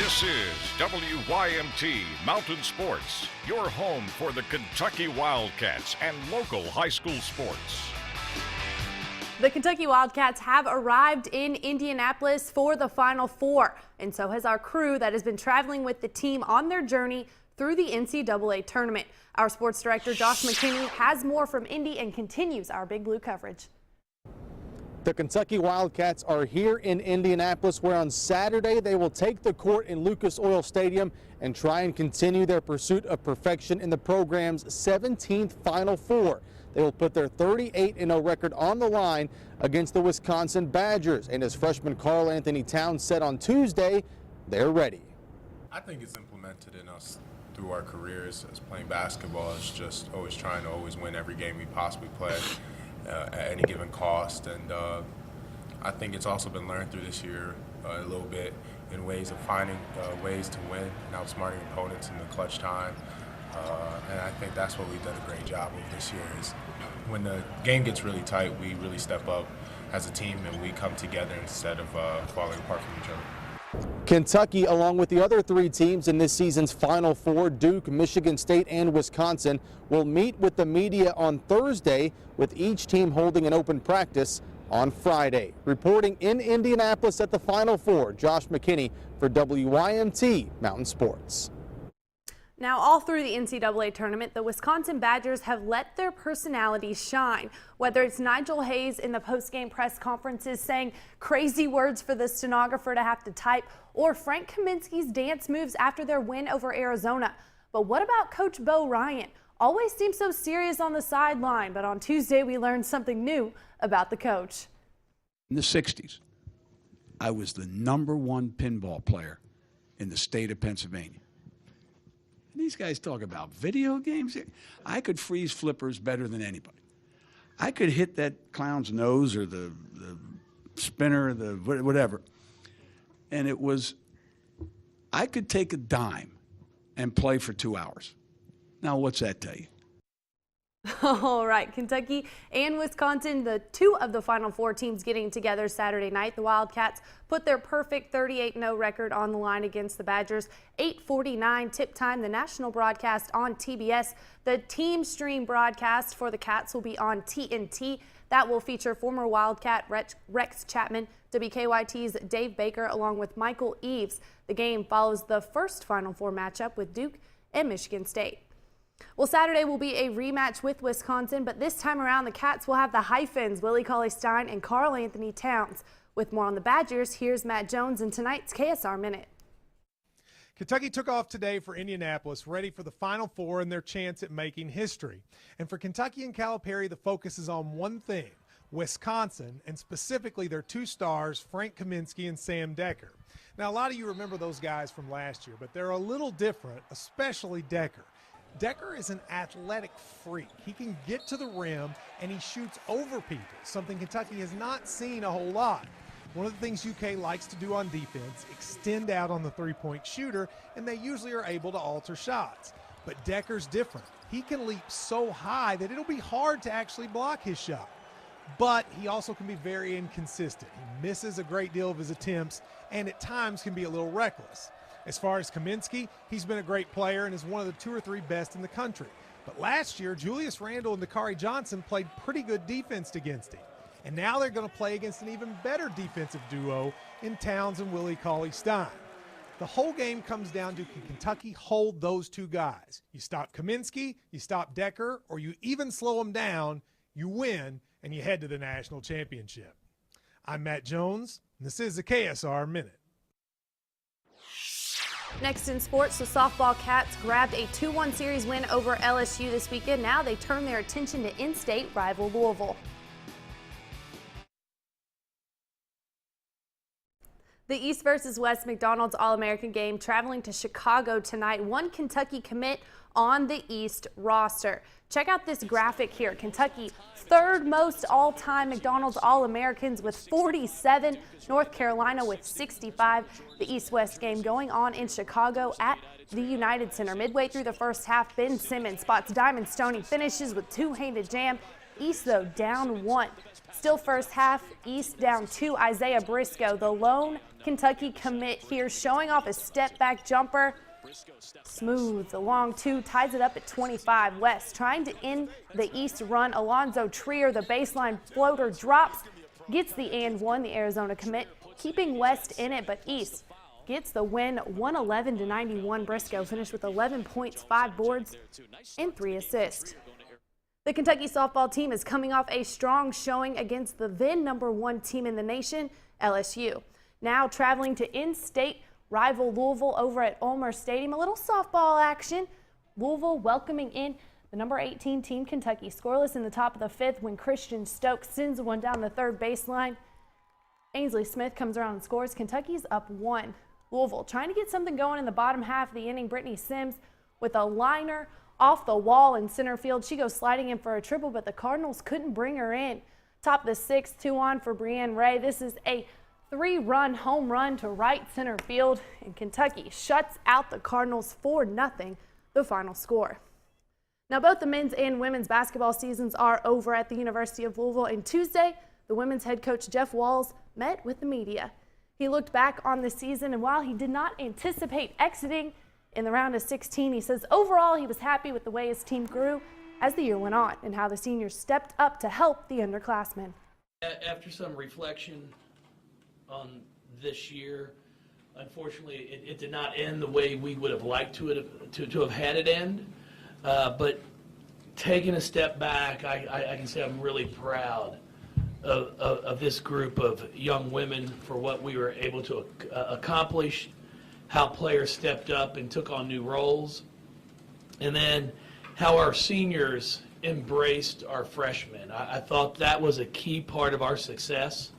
This is WYMT Mountain Sports, your home for the Kentucky Wildcats and local high school sports. The Kentucky Wildcats have arrived in Indianapolis for the Final Four, and so has our crew that has been traveling with the team on their journey through the NCAA tournament. Our sports director, Josh McKinney, has more from Indy and continues our Big Blue coverage. The Kentucky Wildcats are here in Indianapolis, where on Saturday they will take the court in Lucas Oil Stadium and try and continue their pursuit of perfection in the program's 17th Final Four. They will put their 38-0 record on the line against the Wisconsin Badgers. And as freshman Karl Anthony Towns said on Tuesday, they're ready. I think it's implemented in us through our careers as playing basketball. It's just always trying to always win every game we possibly play. At any given cost, and I think it's also been learned through this year a little bit in ways of finding ways to win and outsmarting opponents in the clutch time, and I think that's what we've done a great job of this year. Is when the game gets really tight, we really step up as a team and we come together instead of falling apart from each other. Kentucky, along with the other three teams in this season's Final Four, Duke, Michigan State, and Wisconsin, will meet with the media on Thursday, with each team holding an open practice on Friday. Reporting in Indianapolis at the Final Four, Josh McKinney for WYMT Mountain Sports. Now, all through the NCAA tournament, the Wisconsin Badgers have let their personalities shine. Whether it's Nigel Hayes in the post-game press conferences saying crazy words for the stenographer to have to type, or Frank Kaminsky's dance moves after their win over Arizona. But what about Coach Bo Ryan? Always seems so serious on the sideline, but on Tuesday we learned something new about the coach. In the 60s, I was the #1 pinball player in the state of Pennsylvania. These guys talk about video games. I could freeze flippers better than anybody. I could hit that clown's nose or the spinner, the whatever. And it was, I could take a dime and play for 2 hours. Now, what's that tell you? All right, Kentucky and Wisconsin, the two of the Final Four teams getting together Saturday night. The Wildcats put their perfect 38-0 record on the line against the Badgers. 8:49 tip time, the national broadcast on TBS. The team stream broadcast for the Cats will be on TNT. That will feature former Wildcat Rex Chapman, WKYT's Dave Baker, along with Michael Eaves. The game follows the first Final Four matchup with Duke and Michigan State. Well, Saturday will be a rematch with Wisconsin, but this time around the Cats will have the hyphens, Willie Cauley-Stein and Karl Anthony Towns. With more on the Badgers, here's Matt Jones in tonight's KSR Minute. Kentucky took off today for Indianapolis, ready for the Final Four and their chance at making history. And for Kentucky and Calipari, the focus is on one thing, Wisconsin, and specifically their two stars, Frank Kaminsky and Sam Decker. Now, a lot of you remember those guys from last year, but they're a little different, especially Decker. Decker is an athletic freak. He can get to the rim and he shoots over people, something Kentucky has not seen a whole lot. One of the things UK likes to do on defense, extend out on the three-point shooter, and they usually are able to alter shots. But Decker's different. He can leap so high that it'll be hard to actually block his shot. But he also can be very inconsistent. He misses a great deal of his attempts and at times can be a little reckless. As far as Kaminsky, he's been a great player and is one of the 2 or 3 best in the country. But last year, Julius Randle and Dakari Johnson played pretty good defense against him. And now they're going to play against an even better defensive duo in Towns and Willie Cauley-Stein. The whole game comes down to, can Kentucky hold those two guys? You stop Kaminsky, you stop Decker, or you even slow them down, you win, and you head to the national championship. I'm Matt Jones, and this is the KSR Minute. Next in sports, the softball Cats grabbed a 2-1 series win over LSU this weekend. Now they turn their attention to in-state rival Louisville. The East versus West McDonald's All-American game traveling to Chicago tonight. One Kentucky commit on the East roster. Check out this graphic here. Kentucky, third most all-time McDonald's All-Americans with 47. North Carolina with 65. The East-West game going on in Chicago at the United Center. Midway through the first half, Ben Simmons spots Diamond Stoney, finishes with two-handed jam. East, though, down 1. Still first half, East down 2. Isaiah Briscoe, the lone Kentucky commit here, showing off a step-back jumper. Smooth, the long 2, ties it up at 25. West trying to end the East run. Alonzo Trier, the baseline floater, drops, gets the and 1, the Arizona commit, keeping West in it, but East gets the win 111-91. Briscoe finished with 11 points, 5 boards, and 3 assists. The Kentucky softball team is coming off a strong showing against the then #1 team in the nation, LSU. Now traveling to in-state rival Louisville over at Ulmer Stadium. A little softball action. Louisville welcoming in the #18 team, Kentucky. Scoreless in the top of the 5th when Christian Stokes sends one down the third baseline. Ainsley Smith comes around and scores. Kentucky's up 1. Louisville trying to get something going in the bottom half of the inning. Brittany Sims with a liner off the wall in center field. She goes sliding in for a triple, but the Cardinals couldn't bring her in. Top of the 6th, 2 on for Brianne Ray. This is a 3-run home run to right center field, and Kentucky shuts out the Cardinals 4-0, the final score. Now, both the men's and women's basketball seasons are over at the University of Louisville, and Tuesday, the women's head coach Jeff Walz met with the media. He looked back on the season, and while he did not anticipate exiting in the round of 16, he says overall he was happy with the way his team grew as the year went on and how the seniors stepped up to help the underclassmen. After some reflection on this year, unfortunately, it did not end the way we would have liked to have had it end. But taking a step back, I can say I'm really proud of this group of young women for what we were able to accomplish, how players stepped up and took on new roles, and then how our seniors embraced our freshmen. I thought that was a key part of our success.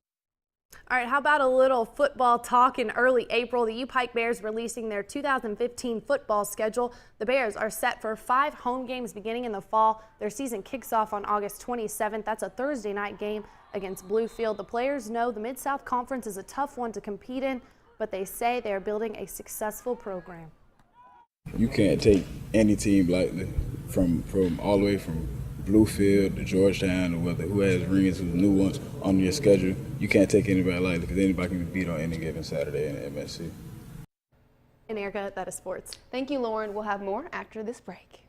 All right, how about a little football talk? In early April, the UPike Bears releasing their 2015 football schedule. The Bears are set for 5 home games beginning in the fall. Their season kicks off on August 27th. That's a Thursday night game against Bluefield. The players know the Mid-South Conference is a tough one to compete in, but they say they are building a successful program. You can't take any team lightly, from all the way from Bluefield to Georgetown or who has rings, who's new ones on your schedule. You can't take anybody lightly because anybody can be beat on any given Saturday in the MSC. And Erica, that is sports. Thank you, Lauren. We'll have more after this break.